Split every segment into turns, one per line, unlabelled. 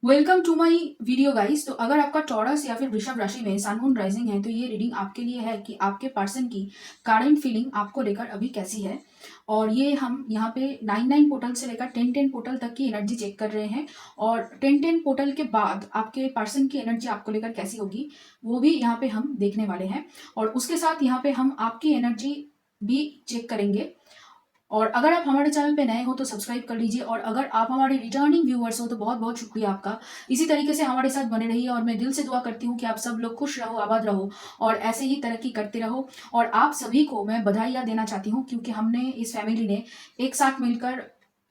Welcome to my video guys. तो अगर आपका टॉरस या फिर वृषभ राशि में सन मून राइजिंग है तो ये रीडिंग आपके लिए है कि आपके पर्सन की करंट फीलिंग आपको लेकर अभी कैसी है। और ये हम यहाँ पे 9 पोर्टल से लेकर 10 पोर्टल तक की एनर्जी चेक कर रहे हैं। और 10 पोर्टल के बाद आपके पर्सन की एनर्जी आपको लेकर कैसी होगी वो भी यहाँ पे हम देखने वाले हैं। और उसके साथ यहाँ पे हम आपकी एनर्जी भी चेक करेंगे। और अगर आप हमारे चैनल पे नए हो तो सब्सक्राइब कर लीजिए, और अगर आप हमारे रिटर्निंग व्यूअर्स हो तो बहुत बहुत शुक्रिया आपका। इसी तरीके से हमारे साथ बने रहिए और मैं दिल से दुआ करती हूँ कि आप सब लोग खुश रहो, आबाद रहो और ऐसे ही तरक्की करते रहो। और आप सभी को मैं बधाइयाँ देना चाहती हूँ क्योंकि हमने इस फैमिली ने एक साथ मिलकर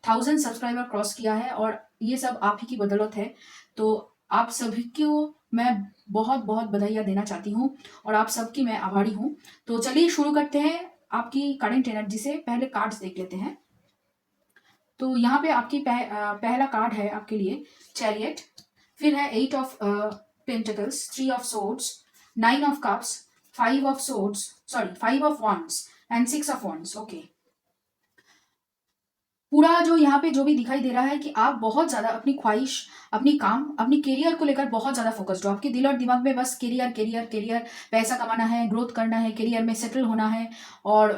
1000 सब्सक्राइबर क्रॉस किया है और ये सब आप ही की बदौलत है। तो आप सभी को मैं बहुत बहुत बधाइयाँ देना चाहती हूँ और आप सबकी मैं आभारी हूँ। तो चलिए शुरू करते हैं। आपकी करंट एनर्जी से पहले कार्ड्स देख लेते हैं। तो यहाँ पे आपकी पहला कार्ड है आपके लिए चैरियट, फिर है 8 of pentacles, 3 of swords, 9 of cups, 5 of swords, sorry 5 of wands and 6 of wands. Okay, पूरा जो यहाँ पे जो भी दिखाई दे रहा है कि आप बहुत ज़्यादा अपनी ख्वाहिश, अपनी काम, अपनी करियर को लेकर बहुत ज़्यादा फोकस्ड हो। आपके दिल और दिमाग में बस करियर करियर करियर, पैसा कमाना है, ग्रोथ करना है, करियर में सेटल होना है और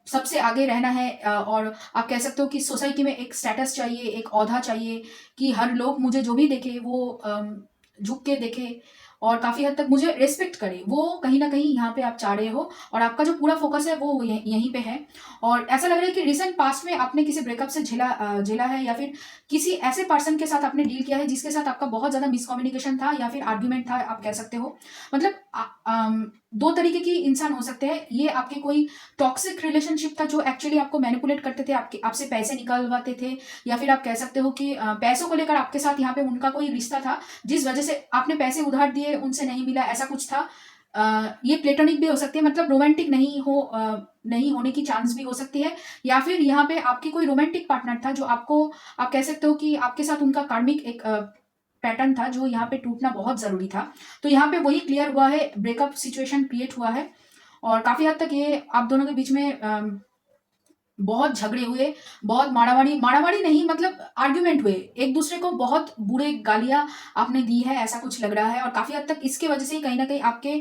सबसे आगे रहना है। और आप कह सकते हो कि सोसाइटी में एक स्टेटस चाहिए, एक ओहदा चाहिए कि हर लोग मुझे जो भी देखे वो झुक के देखे और काफ़ी हद तक मुझे रिस्पेक्ट करे। वो कहीं ना कहीं यहाँ पे आप चाह रहे हो और आपका जो पूरा फोकस है वो यहीं पे है। और ऐसा लग रहा है कि रिसेंट पास्ट में आपने किसी ब्रेकअप से झेला है या फिर किसी ऐसे पर्सन के साथ आपने डील किया है जिसके साथ आपका बहुत ज्यादा मिसकम्युनिकेशन था या फिर आर्ग्यूमेंट था, आप कह सकते हो। मतलब दो तरीके की इंसान हो सकते हैं। ये आपके कोई टॉक्सिक रिलेशनशिप था जो एक्चुअली आपको मैनिपुलेट करते थे, आपके आपसे पैसे निकलवाते थे, या फिर आप कह सकते हो कि पैसों को लेकर आपके साथ यहाँ पे उनका कोई रिश्ता था जिस वजह से आपने पैसे उधार दिए, उनसे नहीं मिला, ऐसा कुछ था। ये प्लेटोनिक भी हो सकती है, मतलब रोमांटिक नहीं होने की चांस भी हो सकती है। या फिर यहाँ पे आपकी कोई रोमांटिक पार्टनर था जो आपको, आप कह सकते हो कि आपके साथ उनका कार्मिक एक पैटर्न था जो यहाँ पे टूटना बहुत जरूरी था। तो यहाँ पे वही क्लियर हुआ है, ब्रेकअप सिचुएशन क्रिएट हुआ है और काफी हद तक ये आप दोनों के बीच में बहुत झगड़े हुए, बहुत मारामारी मारामारी नहीं, मतलब आर्ग्यूमेंट हुए, एक दूसरे को बहुत बुरे गालियां आपने दी है, ऐसा कुछ लग रहा है। और काफी हद तक इसके वजह से ही कहीं ना कहीं आपके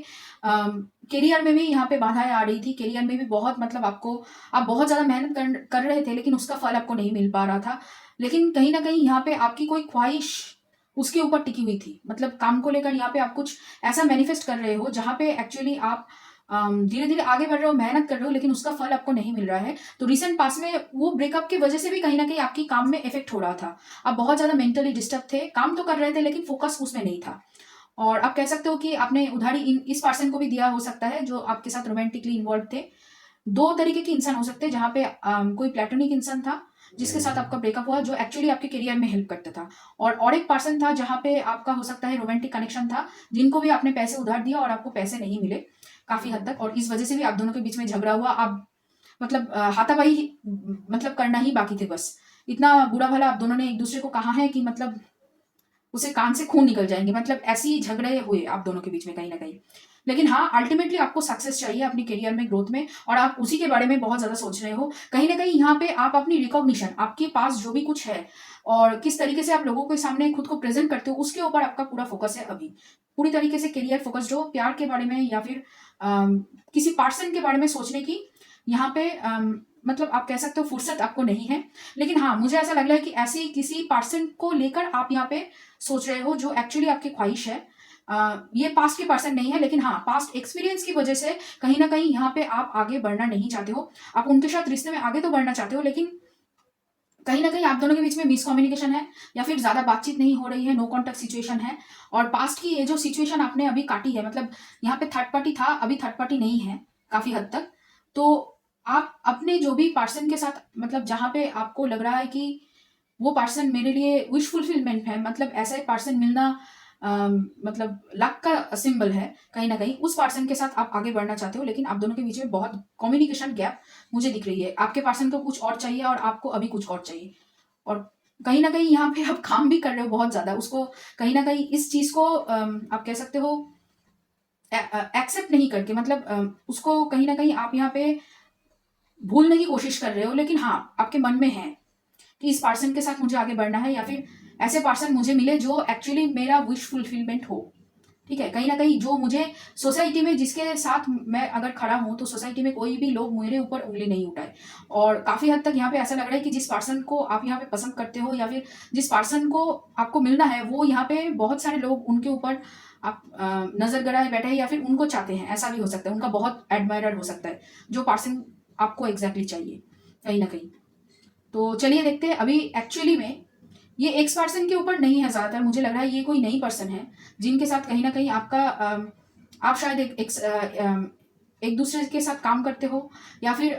करियर में भी यहाँ पे बाधाएं आ रही थी। करियर में भी बहुत, मतलब आप बहुत ज्यादा मेहनत कर रहे थे लेकिन उसका फल आपको नहीं मिल पा रहा था। लेकिन कहीं ना कहीं यहाँ पे आपकी कोई ख्वाहिश उसके ऊपर टिकी हुई थी, मतलब काम को लेकर यहाँ पे आप कुछ ऐसा मैनिफेस्ट कर रहे हो जहाँ पे एक्चुअली आप धीरे धीरे आगे बढ़ रहे हो, मेहनत कर रहे हो, लेकिन उसका फल आपको नहीं मिल रहा है। तो रिसेंट पास में वो ब्रेकअप की वजह से भी कहीं ना कहीं आपकी काम में इफेक्ट हो रहा था। आप बहुत ज्यादा मेंटली डिस्टर्ब थे, काम तो कर रहे थे लेकिन फोकस उसमें नहीं था। और आप कह सकते हो कि आपने उधारी इस पर्सन को भी दिया हो सकता है जो आपके साथ रोमांटिकली इन्वॉल्व थे। दो तरीके के इंसान हो सकते हैं, जहाँ पे कोई प्लेटोनिक इंसान था जिसके साथ आपका ब्रेकअप हुआ जो एक्चुअली आपके करियर में हेल्प करता था, और एक पर्सन था जहाँ पे आपका हो सकता है रोमांटिक कनेक्शन था, जिनको भी आपने पैसे उधार दिया और आपको पैसे नहीं मिले काफी हद तक, और इस वजह से भी आप दोनों के बीच में झगड़ा हुआ। आप मतलब हाथापाई मतलब करना ही बाकी थे बस। इतना बुरा भला आप दोनों ने एक दूसरे को कहा है कि मतलब उसे कान से खून निकल जाएंगे, मतलब ऐसे ही झगड़े हुए आप दोनों के बीच में कहीं ना कहीं। लेकिन हाँ, अल्टीमेटली आपको सक्सेस चाहिए अपनी करियर में, ग्रोथ में, और आप उसी के बारे में बहुत ज्यादा सोच रहे हो। कहीं ना कहीं यहाँ पे आप अपनी रिकॉग्निशन, आपके पास जो भी कुछ है और किस तरीके से आप लोगों के सामने खुद को प्रेजेंट करते हो, उसके ऊपर आपका पूरा फोकस है अभी। पूरी तरीके से करियर फोकस्ड हो, प्यार के बारे में या फिर किसी पर्सन के बारे में सोचने की यहाँ पे मतलब आप कह सकते हो फुर्सत आपको नहीं है। लेकिन हाँ, मुझे ऐसा लग रहा है कि ऐसे किसी पर्सन को लेकर आप यहाँ पे सोच रहे हो जो एक्चुअली आपकी ख्वाहिश है। ये पास्ट के पर्सन नहीं है, लेकिन हाँ, पास्ट एक्सपीरियंस की वजह से कहीं ना कहीं यहाँ पे आप आगे बढ़ना नहीं चाहते हो। आप उनके साथ रिश्ते में आगे तो बढ़ना चाहते हो, लेकिन कहीं ना कहीं आप दोनों के बीच में मिसकम्युनिकेशन है या फिर ज्यादा बातचीत नहीं हो रही है, नो कॉन्टेक्ट सिचुएशन है। और पास्ट की ये जो सिचुएशन आपने अभी काटी है, मतलब यहाँ पे थर्ड पार्टी था, अभी थर्ड पार्टी नहीं है काफी हद तक। तो आप अपने जो भी पर्सन के साथ, मतलब जहाँ पे आपको लग रहा है कि वो पर्सन मेरे लिए विश फुलफिलमेंट है, मतलब ऐसा एक पर्सन मिलना मतलब लक का सिंबल है कहीं ना कहीं, उस पर्सन के साथ आप आगे बढ़ना चाहते हो। लेकिन आप दोनों के बीच में बहुत कम्युनिकेशन गैप मुझे दिख रही है। आपके पर्सन को कुछ और चाहिए और आपको अभी कुछ और चाहिए, और कहीं ना कहीं यहाँ पे आप काम भी कर रहे हो बहुत ज्यादा उसको, कहीं ना कहीं इस चीज को आप कह सकते हो एक्सेप्ट नहीं करके, मतलब उसको कहीं ना कहीं आप यहाँ पे भूलने की कोशिश कर रहे हो। लेकिन हाँ, आपके मन में है कि इस पर्सन के साथ मुझे आगे बढ़ना है, या फिर ऐसे पर्सन मुझे मिले जो एक्चुअली मेरा विश फुलफिलमेंट हो, ठीक है। कहीं ना कहीं जो मुझे सोसाइटी में, जिसके साथ मैं अगर खड़ा हूँ तो सोसाइटी में कोई भी लोग मेरे ऊपर उंगली नहीं उठाए। और काफ़ी हद तक यहाँ पे ऐसा लग रहा है कि जिस पर्सन को आप यहाँ पे पसंद करते हो या फिर जिस पर्सन को आपको मिलना है, वो यहाँ पे बहुत सारे लोग उनके ऊपर आप नज़र गड़ाए बैठे हैं या फिर उनको चाहते हैं, ऐसा भी हो सकता है। उनका बहुत एडमायरर हो सकता है जो पर्सन आपको एग्जैक्टली चाहिए कहीं ना कहीं। तो चलिए देखते हैं। अभी एक्चुअली में ये एक्स पर्सन के ऊपर नहीं है ज़्यादातर, मुझे लग रहा है ये कोई नई पर्सन है जिनके साथ कहीं ना कहीं आपका आप शायद एक दूसरे के साथ काम करते हो या फिर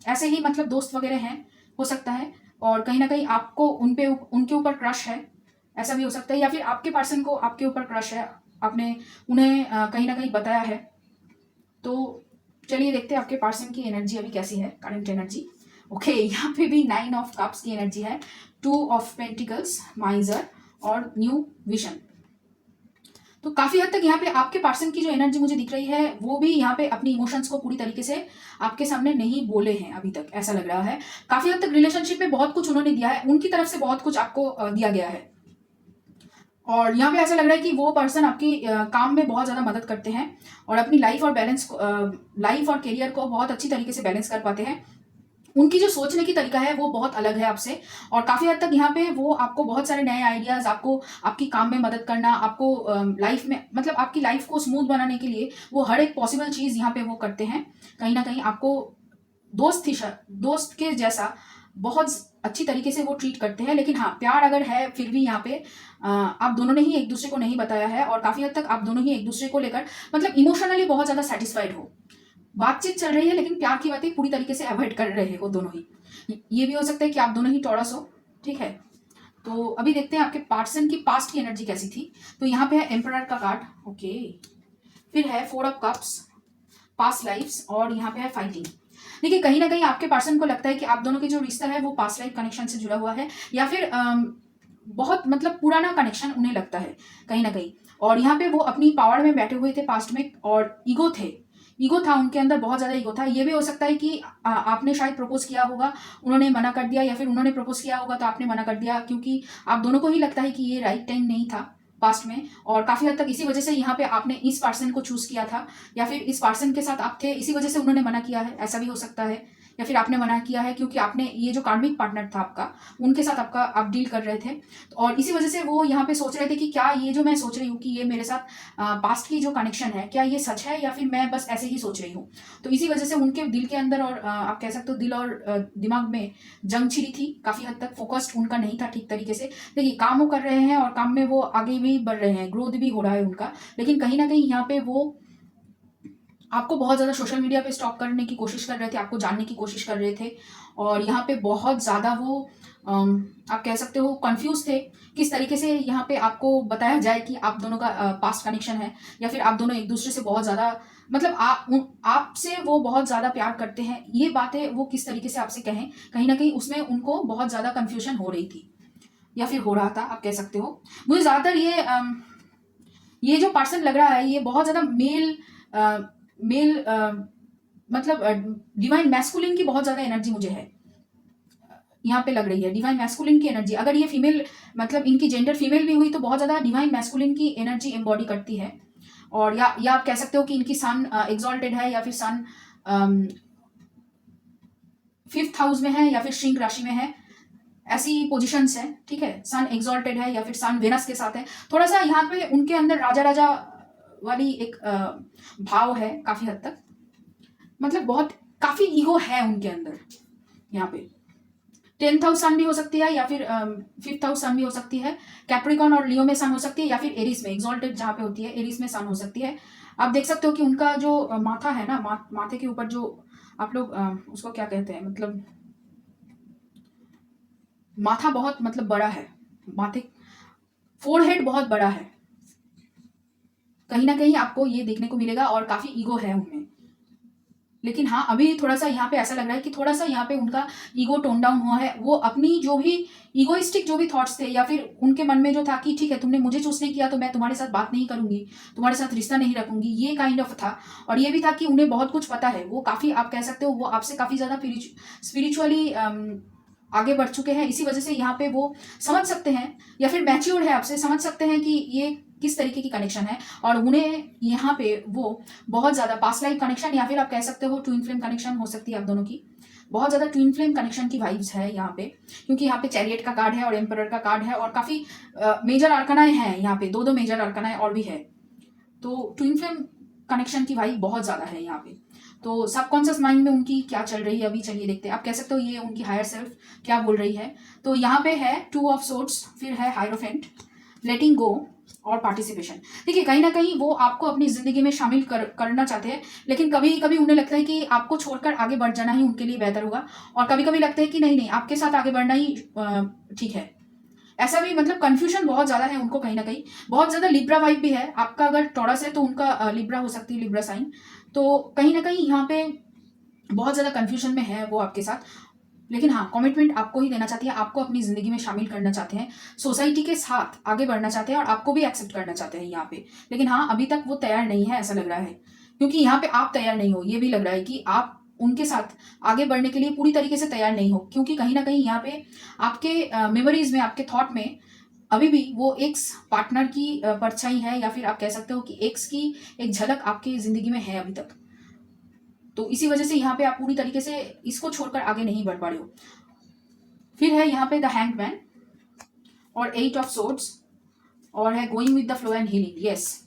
ऐसे ही मतलब दोस्त वगैरह हैं, हो सकता है। और कहीं ना कहीं आपको उनके ऊपर क्रश है, ऐसा भी हो सकता है। या फिर आपके पर्सन को आपके ऊपर क्रश है, आपने उन्हें कहीं ना कहीं बताया है। तो चलिए देखते हैं आपके पर्सन की एनर्जी अभी कैसी है, करंट एनर्जी। ओके, यहाँ पे भी 9 ऑफ कप्स की एनर्जी है, 2 ऑफ पेंटिकल्स, माइजर और न्यू विजन। तो काफी हद तक यहाँ पे आपके पर्सन की जो एनर्जी मुझे दिख रही है वो भी यहाँ पे अपनी इमोशंस को पूरी तरीके से आपके सामने नहीं बोले हैं अभी तक, ऐसा लग रहा है। काफी हद तक रिलेशनशिप में बहुत कुछ उन्होंने दिया है, उनकी तरफ से बहुत कुछ आपको दिया गया है। और यहाँ पे ऐसा लग रहा है कि वो पर्सन आपकी काम में बहुत ज़्यादा मदद करते हैं और अपनी लाइफ और लाइफ और करियर को बहुत अच्छी तरीके से बैलेंस कर पाते हैं। उनकी जो सोचने की तरीका है वो बहुत अलग है आपसे। और काफ़ी हद तक यहाँ पे वो आपको बहुत सारे नए आइडियाज़, आपको आपकी काम में मदद करना, आपको लाइफ में मतलब आपकी लाइफ को स्मूथ बनाने के लिए वो हर एक पॉसिबल चीज़ यहाँ पे वो करते हैं। कहीं ना कहीं आपको दोस्त के जैसा बहुत अच्छी तरीके से वो ट्रीट करते हैं। लेकिन हाँ, प्यार अगर है फिर भी यहाँ पे आप दोनों ने ही एक दूसरे को नहीं बताया है और काफ़ी हद तक आप दोनों ही एक दूसरे को लेकर मतलब इमोशनली बहुत ज़्यादा सेटिस्फाइड हो। बातचीत चल रही है लेकिन प्यार की बातें पूरी तरीके से अवॉइड कर रहे हो दोनों ही। ये भी हो सकता है कि आप दोनों ही टॉरस हो, ठीक है। तो अभी देखते हैं आपके पर्सन की पास्ट की एनर्जी कैसी थी। तो यहाँ पे है एम्परर का कार्ड, ओके। फिर है 4 ऑफ कप्स, पास्ट लाइफ्स, और यहाँ पे है फाइटिंग। देखिए, कहीं ना कहीं आपके पर्सन को लगता है कि आप दोनों के जो रिश्ता है वो पास्ट लाइफ कनेक्शन से जुड़ा हुआ है या फिर बहुत मतलब पुराना कनेक्शन उन्हें लगता है कहीं ना कहीं। और यहाँ पे वो अपनी पावर में बैठे हुए थे पास्ट में और ईगो था उनके अंदर, बहुत ज़्यादा ईगो था। ये भी हो सकता है कि आपने शायद प्रपोज किया होगा, उन्होंने मना कर दिया, या फिर उन्होंने प्रपोज किया होगा तो आपने मना कर दिया, क्योंकि आप दोनों को ही लगता है कि ये राइट टाइम नहीं था पास्ट में। और काफ़ी हद तक इसी वजह से यहाँ पे आपने इस पर्सन को चूज़ किया था या फिर इस पर्सन के साथ आप थे, इसी वजह से उन्होंने मना किया है, ऐसा भी हो सकता है। या फिर आपने मना किया है क्योंकि आपने ये जो कार्मिक पार्टनर था आपका, उनके साथ आप डील कर रहे थे और इसी वजह से वो यहाँ पे सोच रहे थे कि क्या ये जो मैं सोच रही हूँ कि ये मेरे साथ पास्ट की जो कनेक्शन है क्या ये सच है या फिर मैं बस ऐसे ही सोच रही हूँ। तो इसी वजह से उनके दिल के अंदर और आप कह सकते हो दिल और दिमाग में जंग छिड़ी थी। काफ़ी हद तक फोकस्ड उनका नहीं था ठीक तरीके से। देखिए, काम वो कर रहे हैं और काम में वो आगे भी बढ़ रहे हैं, ग्रोथ भी हो रहा है उनका, लेकिन कहीं ना कहीं यहाँ पे वो आपको बहुत ज़्यादा सोशल मीडिया पे स्टॉक करने की कोशिश कर रहे थे, आपको जानने की कोशिश कर रहे थे और यहाँ पे बहुत ज़्यादा वो आप कह सकते हो कंफ्यूज थे किस तरीके से यहाँ पे आपको बताया जाए कि आप दोनों का पास्ट कनेक्शन है या फिर आप दोनों एक दूसरे से बहुत ज़्यादा मतलब आपसे वो बहुत ज़्यादा प्यार करते हैं। ये बातें वो किस तरीके से आपसे कहें, कहीं ना कहीं उसमें उनको बहुत ज़्यादा कन्फ्यूजन हो रही थी या फिर हो रहा था, आप कह सकते हो। मुझे ज़्यादातर ये जो पर्सन लग रहा है ये बहुत ज़्यादा मेल मतलब डिवाइन मैस्कुलिन की बहुत ज़्यादा एनर्जी मुझे है यहाँ पे लग रही है, डिवाइन मैस्कुलिन की एनर्जी। अगर ये फीमेल मतलब इनकी जेंडर फीमेल भी हुई तो बहुत ज़्यादा डिवाइन मैस्कुलिन की एनर्जी एम्बॉडी करती है। और या आप कह सकते हो कि इनकी सन एग्जॉल्टेड है या फिर सन 5th हाउस में है या फिर श्रिंक राशि में है, ऐसी पोजिशंस है, ठीक है। सन एग्जॉल्टेड है या फिर सन वेनस के साथ है। थोड़ा सा यहाँ पे उनके अंदर राजा राजा वाली एक भाव है काफ़ी हद तक, मतलब बहुत काफ़ी ईगो है उनके अंदर। यहाँ पे 10th हाउस सन भी हो सकती है या फिर 5th हाउस सन भी हो सकती है, कैप्रिकॉन और लियो में सन हो सकती है या फिर एरिस में एग्जॉल्टेड जहाँ पे होती है एरिस में सन हो सकती है। आप देख सकते हो कि उनका जो माथा है ना, माथे के ऊपर जो आप लोग उसको क्या कहते हैं, मतलब माथा बहुत मतलब बड़ा है, माथे फोरहेड बहुत बड़ा है, कहीं ना कहीं आपको ये देखने को मिलेगा और काफ़ी ईगो है उनमें। लेकिन हाँ, अभी थोड़ा सा यहाँ पे ऐसा लग रहा है कि थोड़ा सा यहाँ पे उनका ईगो टोन डाउन हुआ है। वो अपनी जो भी ईगोइस्टिक जो भी थॉट्स थे या फिर उनके मन में जो था कि ठीक है तुमने मुझे चूज नहीं किया तो मैं तुम्हारे साथ बात नहीं करूंगी, तुम्हारे साथ रिश्ता नहीं रखूंगी, ये काइंड ऑफ था। और ये भी था कि उन्हें बहुत कुछ पता है, वो काफ़ी आप कह सकते हो वो आपसे काफ़ी ज़्यादा स्पिरिचुअली आगे बढ़ चुके हैं, इसी वजह से यहाँ पे वो समझ सकते हैं या फिर मैच्योर है आपसे, समझ सकते हैं कि ये किस तरीके की कनेक्शन है, और उन्हें यहाँ पे वो बहुत ज़्यादा पास्ट लाइफ कनेक्शन या फिर आप कह सकते हो ट्विन फ्लेम कनेक्शन हो सकती है आप दोनों की, बहुत ज़्यादा ट्विन फ्लेम कनेक्शन की वाइब्स है यहाँ पे, क्योंकि यहाँ पे चैरियट का कार्ड है और एम्परर का कार्ड है और काफ़ी मेजर आर्कनाएं हैं यहाँ पे, दो मेजर आर्कनाएं और भी है, तो ट्विन फ्लेम कनेक्शन की वाइब बहुत ज़्यादा है यहाँ पे। तो सबकॉन्शियस माइंड में उनकी क्या चल रही है अभी, चलिए देखते हैं। आप कह सकते हो ये उनकी हायर सेल्फ क्या बोल रही है। तो यहाँ पे है 2 ऑफ सोर्ड्स, फिर है हायरोफेंट, लेटिंग गो और पार्टिसिपेशन। देखिए कहीं ना कहीं वो आपको अपनी ज़िंदगी में शामिल करना चाहते हैं, लेकिन कभी कभी उन्हें लगता है कि आपको छोड़कर आगे बढ़ जाना ही उनके लिए बेहतर होगा, और कभी कभी लगता है कि नहीं नहीं आपके साथ आगे बढ़ना ही ठीक है। ऐसा भी मतलब कंफ्यूजन बहुत ज़्यादा है उनको, कहीं ना कहीं बहुत ज़्यादा लिब्रा वाइब भी है। आपका अगर टॉरस है तो उनका लिब्रा हो सकती है, लिब्रा साइन। तो कहीं ना कहीं यहाँ पे बहुत ज़्यादा कंफ्यूजन में है वो आपके साथ, लेकिन हाँ कमिटमेंट आपको ही देना चाहती है, आपको अपनी ज़िंदगी में शामिल करना चाहते हैं, सोसाइटी के साथ आगे बढ़ना चाहते हैं और आपको भी एक्सेप्ट करना चाहते हैं यहाँ पे। लेकिन हाँ अभी तक वो तैयार नहीं है ऐसा लग रहा है, क्योंकि यहाँ पे आप तैयार नहीं हो, ये भी लग रहा है कि आप उनके साथ आगे बढ़ने के लिए पूरी तरीके से तैयार नहीं हो, क्योंकि कहीं ना कहीं यहाँ पे आपके मेमोरीज में, आपके थॉट में अभी भी वो एक्स पार्टनर की परछाई है, या फिर आप कह सकते हो कि एक्स की एक झलक आपकी ज़िंदगी में है अभी तक। तो इसी वजह से यहाँ पे आप पूरी तरीके से इसको छोड़कर आगे नहीं बढ़ पा रहे हो। फिर है यहाँ पे द हैंग्ड मैन और 8 ऑफ सोर्ड्स, और है going with the flow and healing. Yes,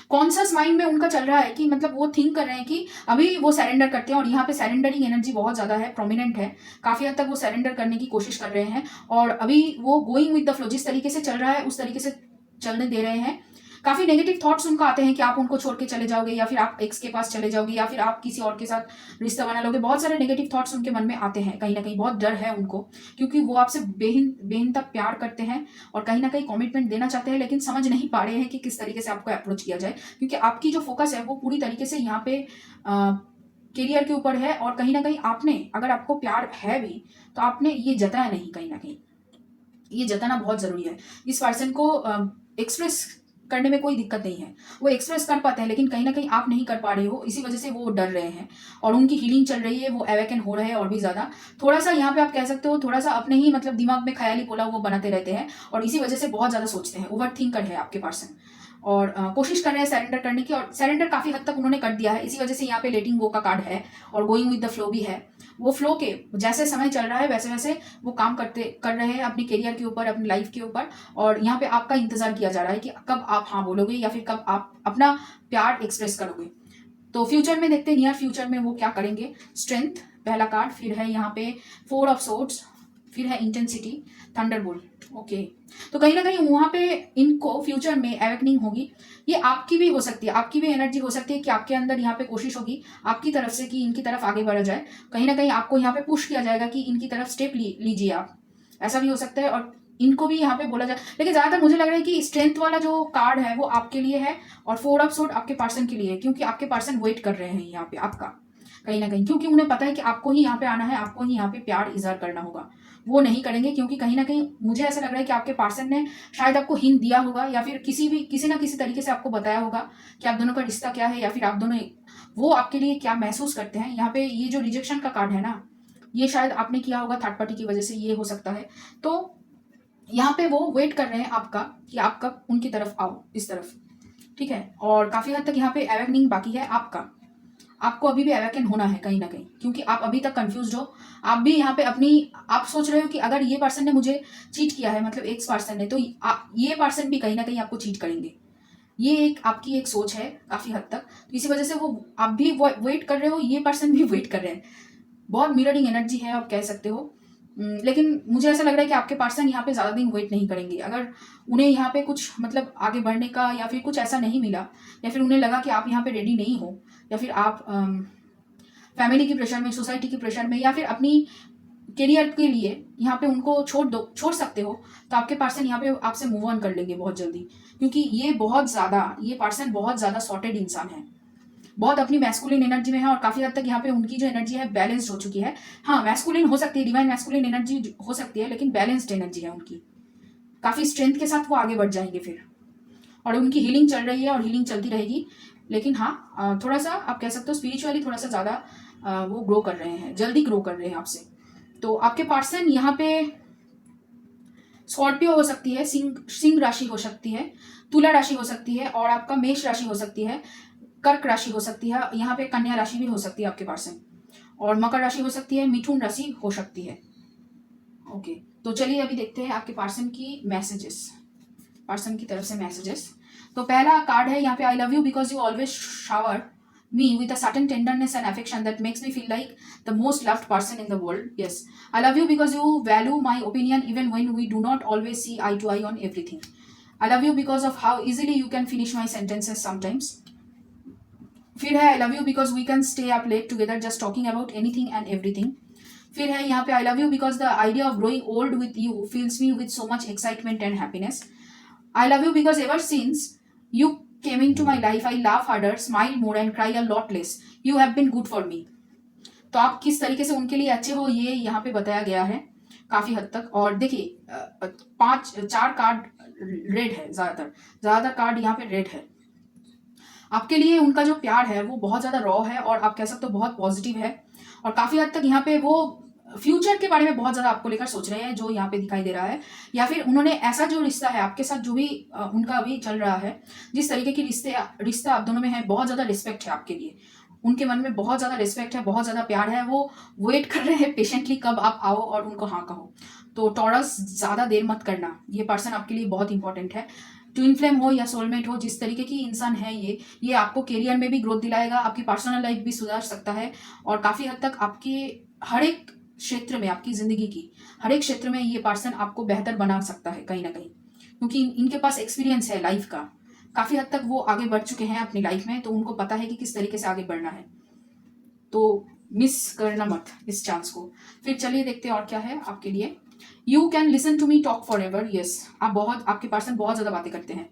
conscious mind में उनका चल रहा है कि मतलब वो थिंक कर रहे हैं कि अभी वो सरेंडर करते हैं, और यहाँ पे सरेंडरिंग एनर्जी बहुत ज़्यादा है, प्रोमिनेंट है, काफ़ी हद तक वो सरेंडर करने की कोशिश कर रहे हैं, और अभी वो गोइंग विद द फ्लो जिस तरीके से चल रहा है उस तरीके से चलने दे रहे हैं। काफ़ी नेगेटिव थॉट्स उनको आते हैं कि आप उनको छोड़ के चले जाओगे, या फिर आप एक्स के पास चले जाओगे, या फिर आप किसी और के साथ रिश्ता बना लोगे। बहुत सारे नेगेटिव थॉट्स उनके मन में आते हैं, कहीं ना कहीं बहुत डर है उनको, क्योंकि वो आपसे बेहिन तक प्यार करते हैं और कहीं ना कहीं कमिटमेंट देना चाहते हैं, लेकिन समझ नहीं पा रहे हैं कि किस तरीके से आपको अप्रोच किया जाए, क्योंकि आपकी जो फोकस है वो पूरी तरीके से यहाँ पे करियर के ऊपर है, और कहीं ना कहीं आपने, अगर आपको प्यार है भी तो आपने ये जताया नहीं, कहीं ना कहीं ये जताना बहुत ज़रूरी है। इस पर्सन को एक्सप्रेस करने में कोई दिक्कत नहीं है, वो एक्सप्रेस कर पाते हैं, लेकिन कहीं ना कहीं आप नहीं कर पा रहे हो, इसी वजह से वो डर रहे हैं, और उनकी हीलिंग चल रही है, वो अवेकन हो रहे हैं और भी ज़्यादा। थोड़ा सा यहाँ पे आप कह सकते हो थोड़ा सा अपने ही मतलब दिमाग में ख्याली पोला वो बनाते रहते हैं, और इसी वजह से बहुत ज़्यादा सोचते हैं, ओवर थिंकर है आपके पर्सन, और कोशिश कर रहे हैं सरेंडर करने की, और सरेंडर काफ़ी हद तक उन्होंने कर दिया है। इसी वजह से यहाँ पे लेटिंग गो का कार्ड है और गोइंग विद द फ्लो भी है। वो फ्लो के जैसे समय चल रहा है वैसे वैसे वो काम कर रहे हैं अपनी करियर के ऊपर, अपनी लाइफ के ऊपर, और यहाँ पे आपका इंतजार किया जा रहा है कि कब आप हाँ बोलोगे या फिर कब आप अपना प्यार एक्सप्रेस करोगे। तो फ्यूचर में देखते हैं, नियर फ्यूचर में वो क्या करेंगे। स्ट्रेंथ पहला कार्ड, फिर है यहाँ पे 4 ऑफ सोर्ड्स, फिर है इंटेंसिटी, थंडरबोल्ट। ओके, तो कहीं ना कहीं वहाँ पे इनको फ्यूचर में अवेकनिंग होगी। ये आपकी भी हो सकती है, आपकी भी एनर्जी हो सकती है कि आपके अंदर यहाँ पे कोशिश होगी आपकी तरफ से कि इनकी तरफ आगे बढ़ा जाए, कहीं ना कहीं आपको यहाँ पे पुश किया जाएगा कि इनकी तरफ स्टेप लीजिए आप, ऐसा भी हो सकता है, और इनको भी यहाँ पे बोला जाए। लेकिन ज़्यादातर मुझे लग रहा है कि स्ट्रेंथ वाला जो कार्ड है वो आपके लिए है, और 4 ऑफ सोर्ड आपके पर्सन के लिए है, क्योंकि आपके पर्सन वेट कर रहे हैं यहाँ पे आपका, कहीं ना कहीं, क्योंकि उन्हें पता है कि आपको ही यहाँ पे आना है, आपको ही यहाँ पे प्यार इजहार करना होगा। वो नहीं करेंगे, क्योंकि कहीं ना कहीं मुझे ऐसा लग रहा है कि आपके पर्सन ने शायद आपको हिंट दिया होगा, या फिर किसी ना किसी तरीके से आपको बताया होगा कि आप दोनों का रिश्ता क्या है, या फिर आप दोनों वो आपके लिए क्या महसूस करते हैं। यहाँ पे ये जो रिजेक्शन का कार्ड है ना, ये शायद आपने किया होगा थर्ड पार्टी की वजह से, ये हो सकता है। तो यहाँ पे वो वेट कर रहे हैं आपका कि आप कब उनकी तरफ आओ, इस तरफ, ठीक है। और काफ़ी हद तक यहाँ पे अवेकनिंग बाकी है आपका, आपको अभी भी अवेकन होना है कहीं ना कहीं, क्योंकि आप अभी तक कंफ्यूज हो। आप भी यहाँ पे आप सोच रहे हो कि अगर ये पर्सन ने मुझे चीट किया है, मतलब एक्स पर्सन ने, तो ये पर्सन भी कहीं ना कहीं आपको चीट करेंगे। ये एक आपकी एक सोच है काफ़ी हद तक, तो इसी वजह से वो आप भी वेट कर रहे हो, ये पर्सन भी वेट कर रहे हैं। बहुत मिररिंग एनर्जी है आप कह सकते हो। लेकिन मुझे ऐसा लग रहा है कि आपके पर्सन यहाँ पे ज़्यादा दिन वेट नहीं करेंगे। अगर उन्हें यहाँ पे कुछ मतलब आगे बढ़ने का या फिर कुछ ऐसा नहीं मिला, या फिर उन्हें लगा कि आप यहाँ पे रेडी नहीं हो, या फिर आप फैमिली की प्रेशर में, सोसाइटी की प्रेशर में, या फिर अपनी करियर के लिए यहाँ पे उनको छोड़ सकते हो, तो आपके पर्सन यहाँ पे आपसे मूव ऑन कर लेंगे बहुत जल्दी, क्योंकि ये पर्सन बहुत ज़्यादा सॉर्टेड इंसान है, बहुत अपनी मैस्कुलिन एनर्जी में है, और काफ़ी हद तक यहाँ पे उनकी जो एनर्जी है बैलेंस्ड हो चुकी है। हाँ मैस्कुलिन हो सकती है, डिवाइन मैस्कुलिन एनर्जी हो सकती है, लेकिन बैलेंस्ड एनर्जी है उनकी, काफ़ी स्ट्रेंथ के साथ वो आगे बढ़ जाएंगे फिर, और उनकी हीलिंग चल रही है और हीलिंग चलती रहेगी। लेकिन हाँ थोड़ा सा आप कह सकते हो स्पिरिचुअली थोड़ा सा ज़्यादा वो ग्रो कर रहे हैं, जल्दी ग्रो कर रहे हैं आपसे। तो आपके पर्सन यहाँ पे स्कॉर्पियो हो सकती है, सिंह राशि हो सकती है, तुला राशि हो सकती है, और आपका मेष राशि हो सकती है, कर्क राशि हो सकती है, यहाँ पे कन्या राशि भी हो सकती है आपके पर्सन, और मकर राशि हो सकती है, मिथुन राशि हो सकती है। ओके, तो चलिए अभी देखते हैं आपके पर्सन की मैसेजेस, पर्सन की तरफ से मैसेजेस। तो पहला कार्ड है यहाँ पे, I love you because you always shower me with a certain tenderness and affection that makes me feel like the most loved person in the world. Yes, I love you because you value my opinion even when we do not always see eye to eye on everything. I love you because of how easily you can finish my sentences sometimes. फिर है, I love you because we can stay up late together just talking about anything and everything. फिर है यहाँ पे, I love you because the idea of growing old with you fills me with so much excitement and happiness. I love you because ever since you came into my life, I laugh harder, smile more and cry a lot less. You have been good for me. तो आप किस तरीके से उनके लिए अच्छे हो ये यहाँ पे बताया गया है काफी हद तक। और देखिए 4 कार्ड रेड है, ज्यादातर कार्ड यहाँ पे रेड है। आपके लिए उनका जो प्यार है वो बहुत ज्यादा रॉ है, और आप कह सकते हो बहुत पॉजिटिव है, और काफी हद तक यहाँ पे वो फ्यूचर के बारे में बहुत ज्यादा आपको लेकर सोच रहे हैं, जो यहाँ पे दिखाई दे रहा है। या फिर उन्होंने ऐसा जो रिश्ता है आपके साथ, जो भी उनका अभी चल रहा है, जिस तरीके की रिश्ता आप दोनों में है, बहुत ज्यादा रिस्पेक्ट है आपके लिए, उनके मन में बहुत ज्यादा रिस्पेक्ट है, बहुत ज्यादा प्यार है। वो वेट कर रहे हैं पेशेंटली कब आप आओ और उनको हाँ कहो। तो टॉरस, ज्यादा देर मत करना, ये पर्सन आपके लिए बहुत इंपॉर्टेंट है। ट्विन फ्लेम हो या सोलमेट हो, जिस तरीके की इंसान है ये आपको करियर में भी ग्रोथ दिलाएगा, आपकी पर्सनल लाइफ भी सुधार सकता है, और काफी हद तक आपके हर एक क्षेत्र में, आपकी जिंदगी की हर एक क्षेत्र में ये पर्सन आपको बेहतर बना सकता है कहीं ना कहीं, क्योंकि इनके पास एक्सपीरियंस है लाइफ का, काफी हद तक वो आगे बढ़ चुके हैं अपनी लाइफ में, तो उनको पता है कि किस तरीके से आगे बढ़ना है। तो मिस करना मत इस चांस को। फिर चलिए देखते हैं और क्या है आपके लिए। You can listen to me talk forever. Yes, आपके पर्सन बहुत ज्यादा बातें करते हैं।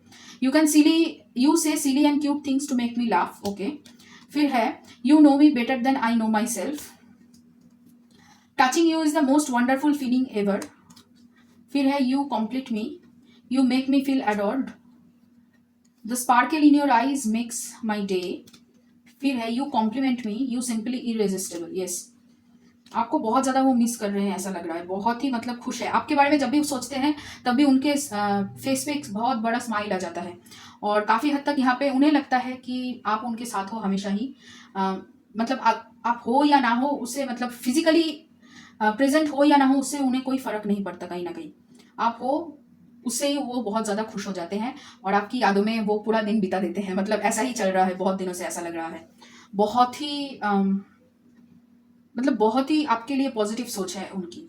You say silly and cute things to make me laugh. Okay, फिर है, you know me better than I know myself. Touching you is the most wonderful feeling ever. फिर है, you complete me, you make me feel adored, the sparkle in your eyes makes my day. फिर है, you compliment me, you simply irresistible. Yes, आपको बहुत ज्यादा वो miss कर रहे हैं ऐसा लग रहा है, बहुत ही मतलब खुश है आपके बारे में। जब भी सोचते हैं तब भी उनके फेस पे एक बहुत बड़ा स्माइल आ जाता है, और काफी हद तक यहाँ पे उन्हें लगता है कि आप उनके साथ हो हमेशा ही। मतलब आप हो या ना हो उससे, मतलब फिजिकली प्रेजेंट हो या ना हो उससे उन्हें कोई फर्क नहीं पड़ता, कहीं ना कहीं आप हो उससे ही वो बहुत ज्यादा खुश हो जाते हैं, और आपकी यादों में वो पूरा दिन बिता देते हैं। मतलब ऐसा ही चल रहा है बहुत दिनों से, ऐसा लग रहा है। बहुत ही मतलब बहुत ही आपके लिए पॉजिटिव सोच है उनकी।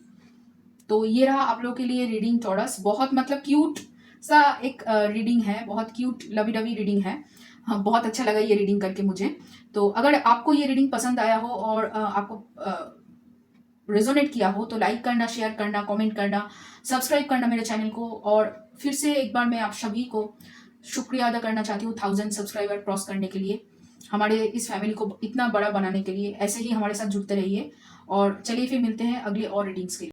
तो ये रहा आप लोगों के लिए रीडिंग टॉरस। बहुत मतलब क्यूट सा एक रीडिंग है, बहुत क्यूट लवी डवी रीडिंग है। हाँ, बहुत अच्छा लगा ये रीडिंग करके मुझे। तो अगर आपको ये रीडिंग पसंद आया हो और आपको रेजोनेट किया हो तो लाइक करना, शेयर करना, कमेंट करना, सब्सक्राइब करना मेरे चैनल को। और फिर से एक बार मैं आप सभी को शुक्रिया अदा करना चाहती हूँ 1000 सब्सक्राइबर क्रॉस करने के लिए, हमारे इस फैमिली को इतना बड़ा बनाने के लिए। ऐसे ही हमारे साथ जुड़ते रहिए, और चलिए फिर मिलते हैं अगले और रीडिंग्स के लिए।